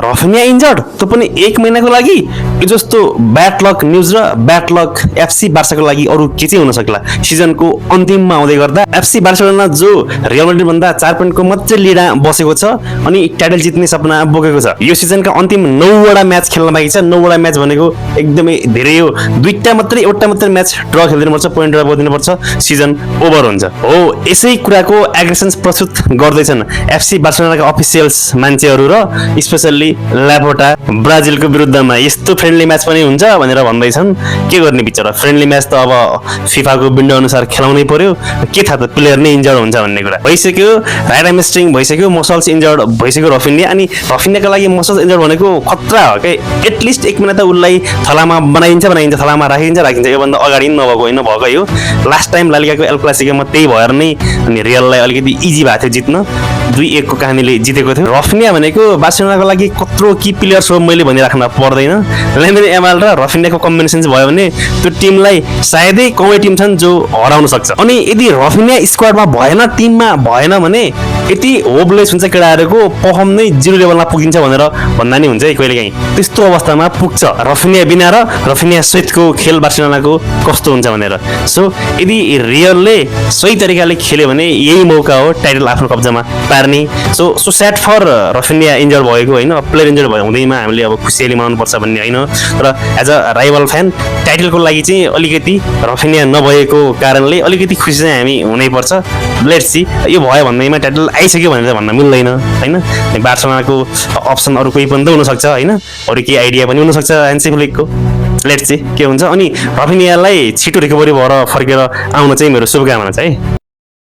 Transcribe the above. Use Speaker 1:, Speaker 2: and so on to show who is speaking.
Speaker 1: रफिनिया injured त्यो पनि 1 महिनाको लागि यो जस्तो ब्याड लक न्युज र ब्याड लक एफसी बार्साको लागि अरू के चाहिँ हुन सक्ला सिजनको अन्तिममा आउँदै गर्दा एफसी बार्सिलोना जो रियल मैड्रिड भन्दा 4 पोइन्टको मध्य लिडा बसेको छ अनि टाइटल जित्ने सपना बोकेको छ यो सिजनका अन्तिम 9 वटा म्याच खेल्न बाँकी छ 9 वटा म्याच भनेको एकदमै धेरै हो एउटा मात्रै म्याच ड्र खेल्दिनुपर्छ पोइन्ट ड्र गर्दिनुपर्छ सिजन ओभर हुन्छ हो यसै कुराको एग्रेसन्स प्रस्तुत गर्दैछन् एफसी बार्सिलोनाका अफिसियल्स मान्छेहरू र स्पेशल्ली ल्यापोर्टा ब्राजिलको विरुद्धमा यस्तो फ्रेन्डली म्याच पनि हुन्छ भनेर भन्दैछन् के गर्ने बिचरा फ्रेन्डली म्याच त अब फिफाको विन्डो अनुसार खेलाउनै पर्यो के थाहा त प्लेयर नै इन्जर्ड हुन्छ भन्ने कुरा भइसक्यो राइट एमस्ट्रिङ भइसक्यो मसल्स इन्जर्ड भइसक्यो रफिनिया अनि रफिनियाको लागि मसल्स इन्जर्ड भनेको खतरा हो के एटलिस्ट 1 महिना त उसलाई थलामा बनाइन्छ थलामा राखिन्छ योभन्दा अगाडि नभएको होइन भएकै हो लास्ट टाइम लालिगाको एल क्लासिकोमा त्यही भएर नै अनि रियललाई अलिकति इजी भएको थियो जित्न 2-1 को कहानीले जितेको थियो रफिनिया भनेको बार्सिलोनाको लागि कत्रो की प्लेयर्स हो मैले भनिराख्न पर्दैन लामिन यामाल र रफिनियाको कम्बिनेसन भयो भने त्यो टिमलाई सायदै कमै टिम छन् जो हराउन सक्छ अनि यदि रफिनिया स्क्वाडमा भएन टिममा भएन भने यति होपलेस हुन्छ केटाहरूको पर्फर्म नै 0 लेभलमा पुगिन्छ भनेर भन्दा नि हुन्छ कहिलेकाहीँ त्यस्तो अवस्थामा पुग्छ रफिनिया बिना र रफिनिया सहितको खेल बार्सिलोनाको कस्तो हुन्छ भनेर सो यदि रियलले सही तरिकाले खेल्यो भने यही मौका हो टाइटल आफ्नो कब्जामा पार्ने सो स्याड फर रफिनिया इन्जर्ड भएको होइन प्लेयर इन्जर्ड भयो हुँदैमा हामीले अब खुसियाली मनाउनुपर्छ भन्ने होइन तर एज अ राइभल फ्यान टाइटलको लागि चाहिँ अलिकति रफिनिया नभएको कारणले अलिकति खुसी चाहिँ हामी हुनैपर्छ लेट्स सी यो भयो भन्दैमा टाइटल आइसक्यो भनेर भन्न मिल्दैन होइन बार्सिलोनाको अप्सन अरू कोही पनि त हुनसक्छ होइन अरू केही आइडिया पनि हुनसक्छ ह्यान्सी फ्लिकको लेट्स सी के हुन्छ अनि रफिनियालाई छिटो रिकभरी भएर फर्केर आउन चाहिँ मेरो शुभकामना छ है